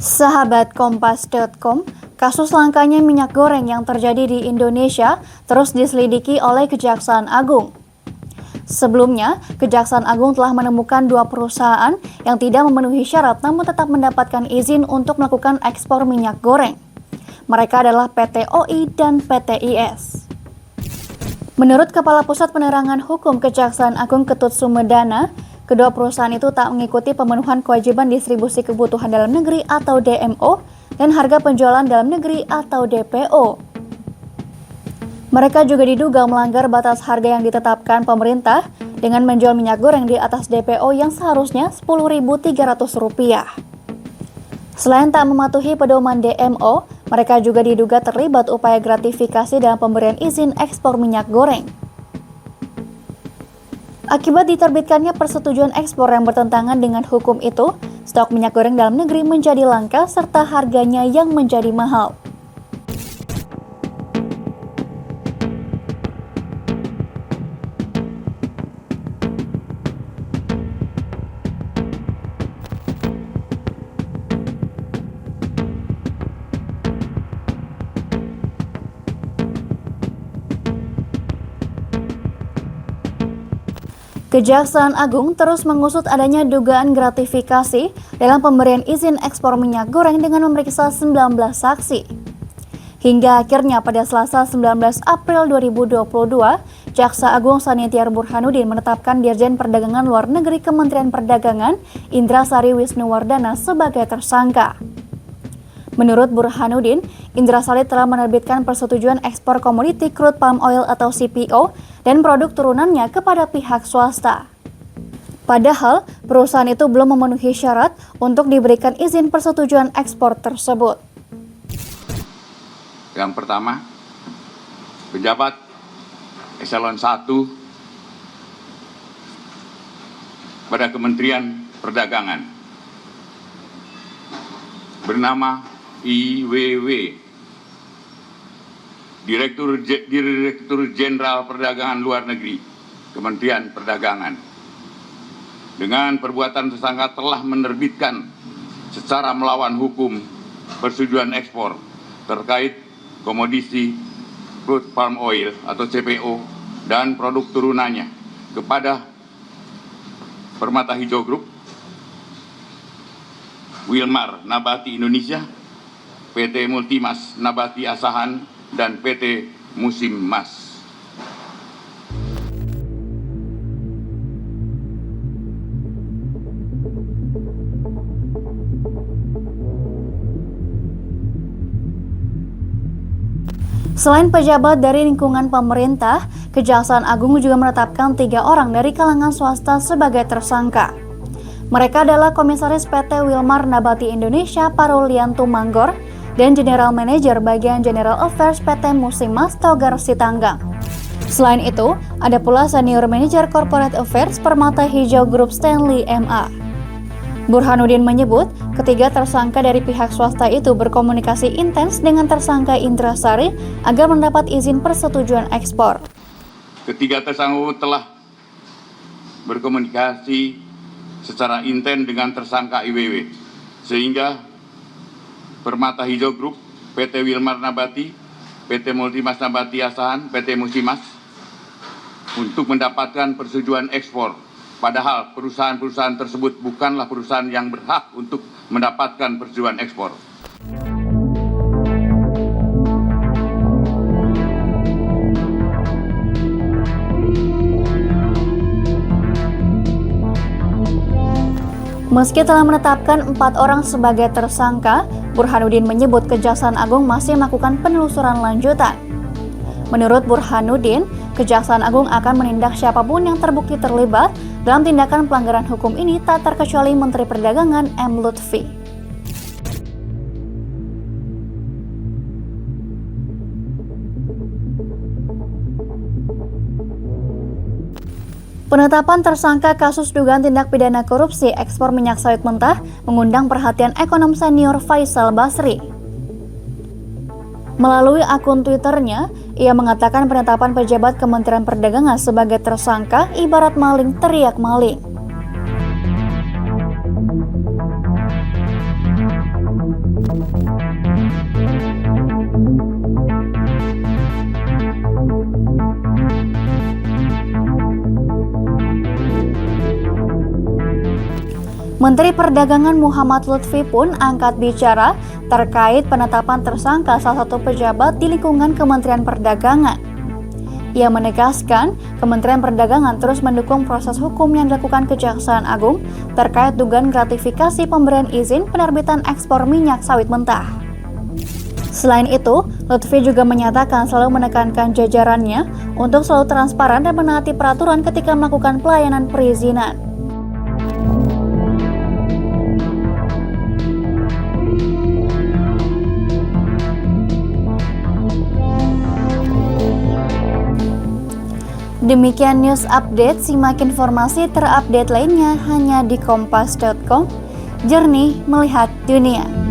Sahabat Kompas.com, kasus langkanya minyak goreng yang terjadi di Indonesia terus diselidiki oleh Kejaksaan Agung. Sebelumnya, Kejaksaan Agung telah menemukan 2 perusahaan yang tidak memenuhi syarat namun tetap mendapatkan izin untuk melakukan ekspor minyak goreng. Mereka adalah PT OI dan PT IS. Menurut Kepala Pusat Penerangan Hukum Kejaksaan Agung Ketut Sumedana, kedua perusahaan itu tak mengikuti pemenuhan kewajiban distribusi kebutuhan dalam negeri atau DMO dan harga penjualan dalam negeri atau DPO. Mereka juga diduga melanggar batas harga yang ditetapkan pemerintah dengan menjual minyak goreng di atas DPO yang seharusnya Rp10.300. Selain tak mematuhi pedoman DMO, mereka juga diduga terlibat upaya gratifikasi dalam pemberian izin ekspor minyak goreng. Akibat diterbitkannya persetujuan ekspor yang bertentangan dengan hukum itu, stok minyak goreng dalam negeri menjadi langka serta harganya yang menjadi mahal. Kejaksaan Agung terus mengusut adanya dugaan gratifikasi dalam pemberian izin ekspor minyak goreng dengan memeriksa 19 saksi. Hingga akhirnya pada Selasa 19 April 2022, Jaksa Agung Sanitiar Burhanuddin menetapkan Dirjen Perdagangan Luar Negeri Kementerian Perdagangan Indrasari Wisnuwardana sebagai tersangka. Menurut Burhanuddin, Indrasari telah menerbitkan persetujuan ekspor komoditi crude palm oil atau CPO dan produk turunannya kepada pihak swasta. Padahal, perusahaan itu belum memenuhi syarat untuk diberikan izin persetujuan ekspor tersebut. Yang pertama, pejabat eselon 1 pada Kementerian Perdagangan bernama IWW, Direktur Jenderal Perdagangan Luar Negeri, Kementerian Perdagangan. Dengan perbuatan tersangka telah menerbitkan secara melawan hukum persetujuan ekspor terkait komoditi crude palm oil atau CPO dan produk turunannya kepada Permata Hijau Group, Wilmar Nabati Indonesia, PT Multimas Nabati Asahan, dan PT Musimas. Selain pejabat dari lingkungan pemerintah, Kejaksaan Agung juga menetapkan 3 orang dari kalangan swasta sebagai tersangka. Mereka adalah Komisaris PT Wilmar Nabati Indonesia Parulian Tumanggor dan General Manager Bagian General Affairs PT Musimas Togar Sitanggang. Selain itu, ada pula Senior Manager Corporate Affairs Permata Hijau Group Stanley MA. Burhanuddin menyebut, ketiga tersangka dari pihak swasta itu berkomunikasi intens dengan tersangka Indrasari agar mendapat izin persetujuan ekspor. Ketiga tersangka telah berkomunikasi secara intens dengan tersangka IWW, sehingga Permata Hijau Group, PT Wilmar Nabati, PT Multimas Nabati Asahan, PT Musimas untuk mendapatkan persetujuan ekspor. Padahal perusahaan-perusahaan tersebut bukanlah perusahaan yang berhak untuk mendapatkan persetujuan ekspor. Meski telah menetapkan 4 orang sebagai tersangka, Burhanuddin menyebut Kejaksaan Agung masih melakukan penelusuran lanjutan. Menurut Burhanuddin, Kejaksaan Agung akan menindak siapapun yang terbukti terlibat dalam tindakan pelanggaran hukum ini tak terkecuali Menteri Perdagangan M. Lutfi. Penetapan tersangka kasus dugaan tindak pidana korupsi ekspor minyak sawit mentah mengundang perhatian ekonom senior Faisal Basri. Melalui akun Twitternya, ia mengatakan penetapan pejabat Kementerian Perdagangan sebagai tersangka ibarat maling teriak maling. Menteri Perdagangan Muhammad Lutfi pun angkat bicara terkait penetapan tersangka salah satu pejabat di lingkungan Kementerian Perdagangan. Ia menegaskan Kementerian Perdagangan terus mendukung proses hukum yang dilakukan Kejaksaan Agung terkait dugaan gratifikasi pemberian izin penerbitan ekspor minyak sawit mentah. Selain itu, Lutfi juga menyatakan selalu menekankan jajarannya untuk selalu transparan dan menaati peraturan ketika melakukan pelayanan perizinan. Demikian news update, simak informasi terupdate lainnya hanya di kompas.com. Jernih melihat dunia.